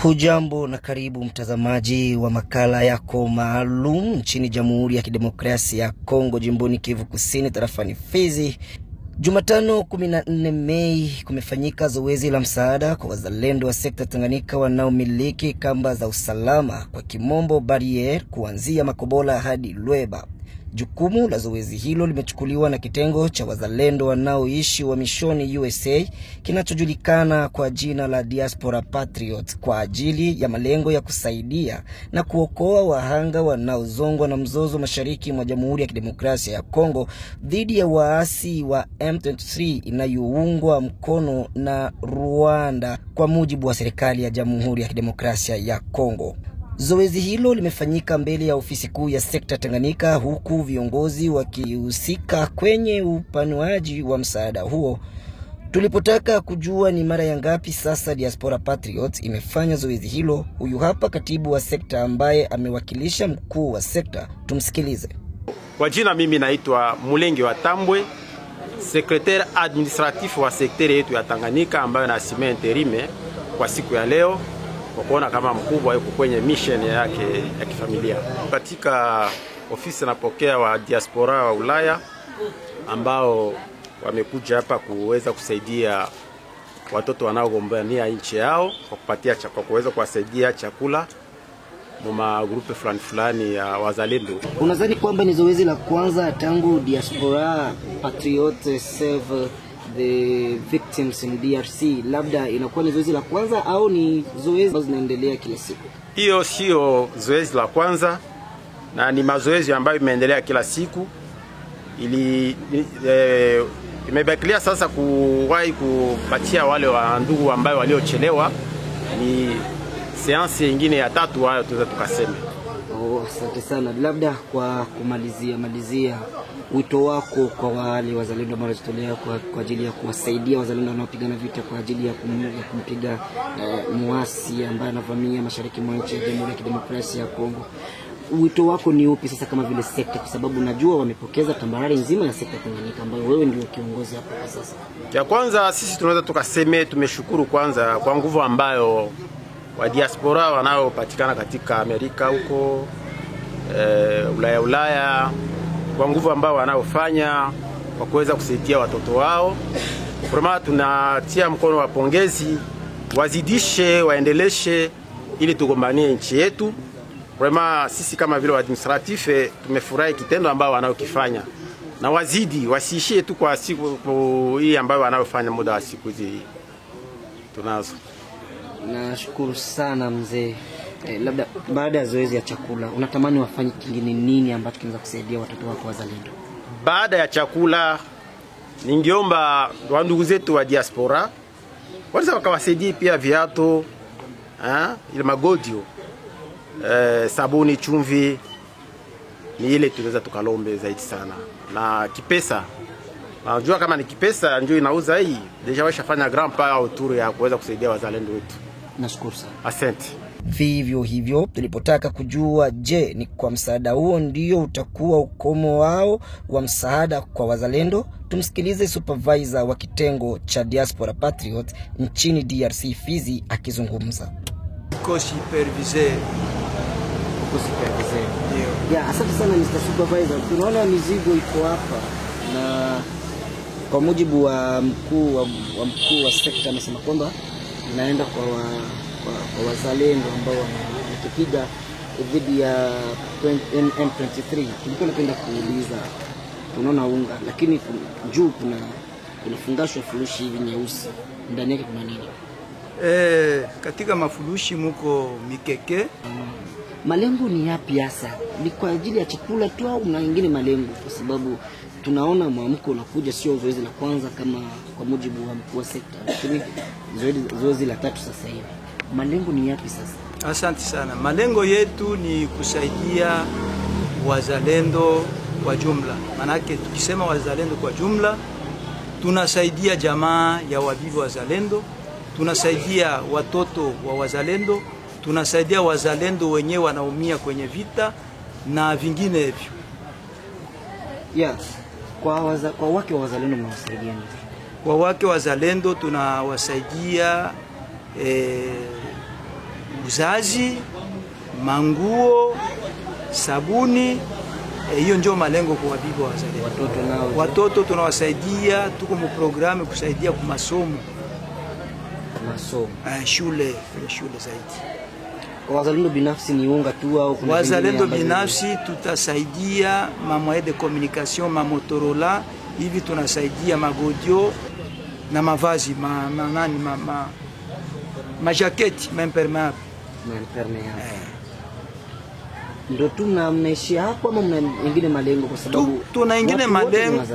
Hujambo na karibu mtazamaji wa makala yako maalum nchini Jamhuri ya Kidemokrasia ya Kongo, jimboni Kivu Kusini, tarafani Fizi. Jumatano 14 Mei kumefanyika zoezi la msaada kwa wazalendo wa sekta Tanganyika wanaomiliki kamba za usalama, kwa kimombo barrier, kuanzia Makobola hadi Lweba. Jukumu la zoezi hilo limechukuliwa na kitengo cha wazalendo wanaoishi uhamishoni USA kinachojulikana kwa jina la Diaspora Patriots, kwa ajili ya malengo ya kusaidia na kuokoa wahanga wanaozongwa na mzozo mashariki mwa Jamhuri ya Kidemokrasia ya Kongo dhidi ya waasi wa M23 inayoungwa mkono na Rwanda, kwa mujibu wa serikali ya Jamhuri ya Kidemokrasia ya Kongo. Zoezi hilo limefanyika mbele ya ofisi kuu ya sekta Tanganyika, huku viongozi wakihusika kwenye upanuaji wa msaada huo. Tulipotaka kujua ni mara ya ngapi sasa Diaspora Patriots imefanya zoezi hilo, huyu hapa katibu wa sekta ambaye amewakilisha mkuu wa sekta. Tumsikilize. Kwa jina mimi naitwa Mulenge wa Tambwe, secretaire administratif wa sekteri yetu ya Tanganyika, ambayo nasimamia interime kwa siku ya leo, kwa kuona kama mkubwa yuko kwenye mission yake ya kifamilia. Katika ofisi napokea wa diaspora wa Ulaya ambao wamekuja hapa kuweza kusaidia watoto wanaogombania nchi yao, kwa kuweza kuwasaidia chakula mwa grupe fulani ya wazalendo. Unadhani kwamba ni zoezi la kwanza tangu Diaspora Patriots Save the Victims in DRC, labda inakuwa ni zoezi la kwanza au ni zoezi ambazo zinaendelea kila siku? Hiyo sio zoezi la kwanza, na ni mazoezi ambayo imeendelea kila siku. Imebakilia sasa kuwahi kupatia wale wa ndugu ambao waliochelewa, ni seansi nyingine ya tatu hayo tunaweza tukasema. Asante sana. Labda kwa kumalizia wito wako kwa wale wazalendo ambao wanajitolea kwa ajili ya kuwasaidia wazalendo wanaopigana vita kwa ajili ya kumpiga muasi ambaye anavamia mashariki mwa nchi ya Jamhuri ya Kidemokrasia ya Kongo. Wito wako ni upi sasa kama vile sekta, kwa sababu najua wamepokeza tambarare nzima ya sekta Tanganyika ambayo wewe ndio kiongozi hapo kwa sasa? Ya kwanza sisi tunaweza tukaseme tumeshukuru kwanza kwa nguvu ambayo wa diaspora wanaopatikana katika Amerika huko, Ulaya, kwa nguvu ambao wanaofanya kwa kuweza kusaidia watoto wao. Kwa tunatia mkono wa pongezi, wazidishe, waendeleshe ili tugombanie nchi yetu. Kwa sisi kama vile administratif tumefurahi kitendo ambao wanaokifanya, na wazidi wasiishie tu kwa siku hii ambao wanaofanya muda wa siku hizi tunazo. Nashukuru sana mzee. Labda baada ya zoezi ya chakula unatamani wafanye kingine nini ambacho kinaweza kusaidia watoto wako wazalendo? Baada ya chakula ningeomba wa ndugu zetu wa diaspora kwanza wakawasaidia pia viatu, ile magodio, sabuni, chumvi, ni ile tunaweza tukalombe zaidi sana. Na kipesa, najua kama ni kipesa ndio inauza hii, deja washafanya grand pas autour ya kuweza kusaidia wazalendo wetu. Nashukuru sana. Asante. Vivyo hivyo tulipotaka kujua, je, ni kwa msaada huo ndio utakuwa ukomo wao wa msaada kwa wazalendo? Tumsikilize supervisor wa kitengo cha Diaspora Patriots nchini DRC Fizi akizungumza. Supervisor. Ya, asante sana Mr. Supervisor. Tunaona mizigo iko hapa, na kwa mujibu wa mkuu wa sekta amesema kwamba naenda kwa wazalendo ambao wanakipiga dhidi ya M23. Tulikuwa napenda kuuliza, tunaona unga lakini juu kuna fungashwa furushi hivi nyeusi, ndani yake kuna nini? Katika mafurushi muko mikeke. Malengo ni yapi hasa? Ni kwa ajili ya chakula tu au na nyingine malengo? Kwa sababu tunaona mwamko unakuja, sio zoezi la kwanza kama kwa mujibu wa mkuu wa sekta, lakini zoezi la tatu sasa hivi. Malengo ni yapi sasa? Asante sana. Malengo yetu ni kusaidia wazalendo kwa jumla. Manake tukisema wazalendo kwa jumla, tunasaidia jamaa ya wabibi wazalendo, tunasaidia watoto wa wazalendo, tunasaidia wazalendo wenyewe wanaumia kwenye vita na vingine hivyo. Kwa wake wa wazalendo mnawasaidia nini? Kwa wake wazalendo tunawasaidia uzazi, manguo, sabuni. Hiyo ndio malengo kwa wabibi wa wazalendo. Watoto tunawasaidia, tuko mu programu kusaidia kwa masomo. Shule zaidi. Wazalendo binafsi ni unga tu au kuna wazalendo binafsi tutasaidia mamwaye de communication, ma Motorola, hivi tunasaidia magodio na mavazi, ma jacket, impermeable. Ndio tunamnaishi hapo ama mna ingine malengo? Kwa sababu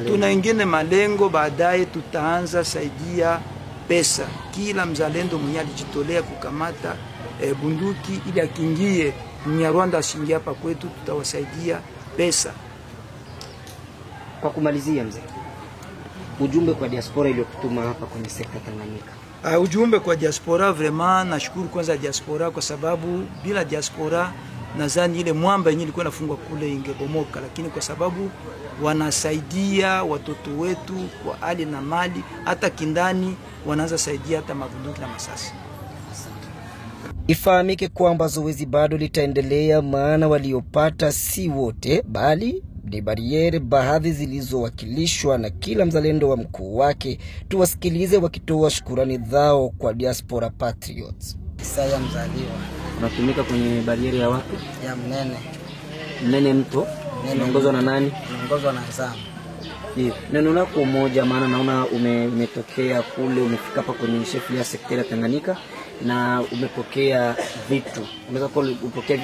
tuna ingine malengo baadaye tutaanza saidia pesa. Kila mzalendo mwenye alijitolea kukamata bunduki ili akingie Mnyarwanda ashingie hapa kwetu, tutawasaidia pesa. Kwa kumalizia mzee, ujumbe kwa diaspora iliyokutuma hapa kwenye sekta Tanganyika. Ujumbe kwa diaspora, vraiment nashukuru kwanza diaspora, kwa sababu bila diaspora nadhani ile mwamba yenyewe ilikuwa inafungwa kule ingebomoka, lakini kwa sababu wanasaidia watoto wetu kwa hali na mali, hata kindani wanaanza saidia hata mabunduki na masasi. Ifahamike kwamba zoezi bado litaendelea, maana waliopata si wote, bali ni bariere baadhi zilizowakilishwa na kila mzalendo wa mkuu wake. Tuwasikilize wakitoa shukrani zao kwa Diaspora Patriots. Isaya mzaliwa. Unatumika kwenye bariere ya wapi? Ya Mnene. Mnene mto? Unaongozwa na nani? Unaongozwa na Zamu. Ndio. Neno lako moja, maana naona umetokea kule, umefika hapa kwenye shefu ya sekta ya Tanganyika na umepokea vitu. Unaweza kupokea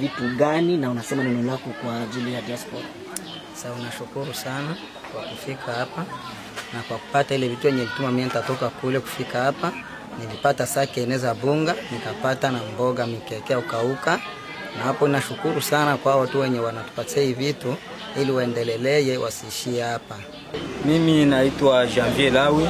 vitu gani na unasema neno lako kwa ajili ya diaspora? Sasa unashukuru sana kwa kufika hapa na kwa kupata ile vitu yenye lituma mimi nitatoka kule kufika hapa. Nilipata sake eneza bunga, nikapata na mboga mikekea ukauka. Na hapo nashukuru sana kwa watu wenye wanatupatia hivi vitu ili waendelelee wasiishie hapa. Mimi naitwa Janvier Lawi.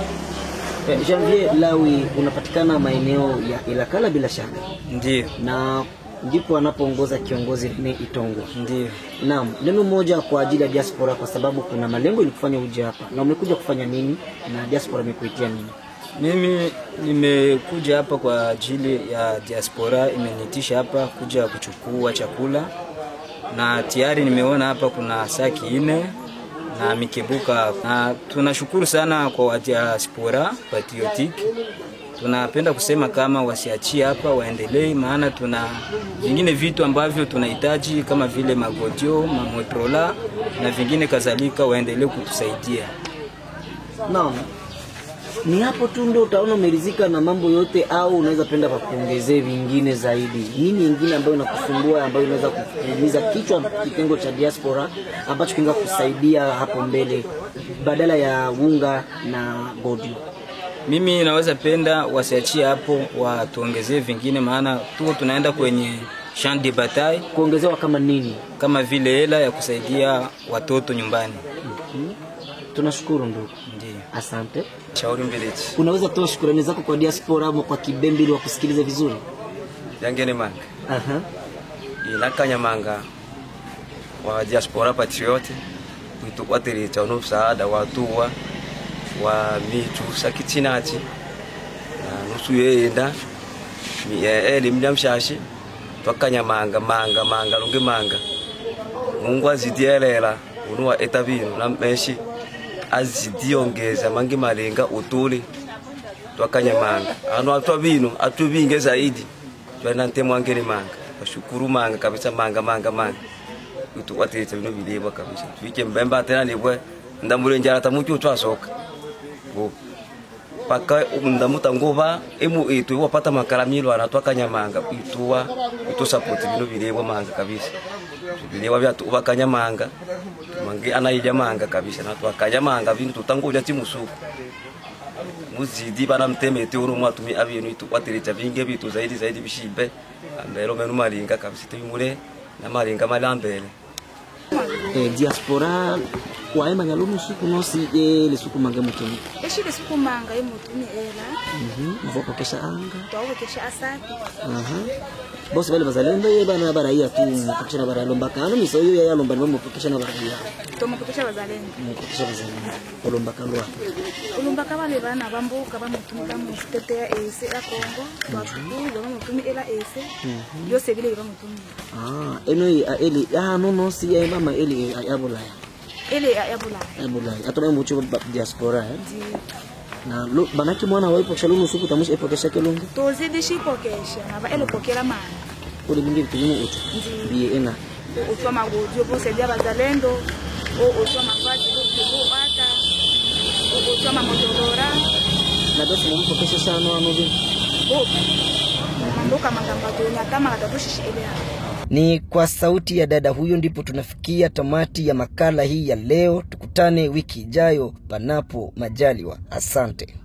Janvier Lawi, unapatikana maeneo ya Ilakala bila shaka? Ndiyo. Na ndipo anapoongoza kiongozi Rene Itongo. Ndiyo. Naam, neno moja kwa ajili ya diaspora, kwa sababu kuna malengo ili kufanya uje hapa. Na umekuja kufanya nini na diaspora imekuitia nini? Mimi nimekuja hapa kwa ajili ya diaspora, imenitisha hapa kuja kuchukua chakula. Na tayari nimeona hapa kuna saki 4 na mikebuka, na tunashukuru sana kwa diaspora patriotic. Tunapenda kusema kama wasiachie hapa, waendelee, maana tuna vingine vitu ambavyo tunahitaji kama vile magodio, Motorola na vingine kadhalika, waendelee kutusaidia. Naam. Ni hapo tu ndio utaona umeridhika na mambo yote, au unaweza penda kuongezea vingine zaidi? Nini nyingine ambayo inakusumbua, ambayo inaweza kuumiza kichwa kitengo cha diaspora ambacho kinga kusaidia hapo mbele badala ya unga na godio? Mimi naweza penda wasiachie hapo, watuongezee vingine, maana tuko tunaenda kwenye champ de bataille. Kuongezewa kama nini? Kama vile hela ya kusaidia watoto nyumbani. Tunashukuru ndugu. Ndiyo. Asante. Shauri mbeleji. Unaweza toa shukrani zako kwa diaspora ama kwa Kibembe ili wakusikilize vizuri? Yangene manga. Ilakanya manga wa diaspora patriote witu wateri cha msaada watu wa mitu sakitinachi na nusu yenda mnyamshashi twakanya manga longe manga. Mungu azidielela unua etabino na meshi azidiongeza mangi malenga utuli twakanya manga ano atwabino atubinge zaidi twana ntemwangere manga. Bashukuru manga kabisa, manga utu watete bino bilebo kabisa. Twike mbemba tena nibwe ndamure njara tamuki utwasoka bo paka ndamuta ngoba emu itu wapata makaramilo anatwakanya manga itu support bino bilebo manga kabisa. Bilebo bya tubakanya manga mangi anaija manga kabisa, na twakanya manga bino tutangoja timusuku muzidi bana mtemete uru mwatumi abintu itu waterecha binge bitu zaidi bishibe ambero menu malinga kabisa timure na malinga malambele. Diaspora waema nyalumu suku nosi ele suku manga mutumi eshile suku manga yemutumi ela mvoko kesha anga twawo kesha asati bosi bale bazalendo ye bana baraia tu mupokesha na bara lomba kanu misoyo ya lomba mupokesha na bara ya tomupokesha bazalendo mupokesha bazalendo olomba kalwa olomba kabale bana bambuka bamutumi bamutetea ese ya Kongo twakuza bamutumi ela ese yose bile bamutumi eno eli no si ya mama eli abulaya ele abulaya atona mucho diaspora na lo banaki mwana waipo shalumu suku tamushi epokesha kelungu tozidi shipokesha aba elo pokela mana uli bingi tulimu utu biye ena utwa magodio bose dia bazalendo o utwa mavazi ko bata o utwa mamodora na dosi mu pokesha sana anobi mamboka magambato nyakama katatushi ile. Ni kwa sauti ya dada huyo ndipo tunafikia tamati ya makala hii ya leo. Tukutane wiki ijayo panapo majaliwa. Asante.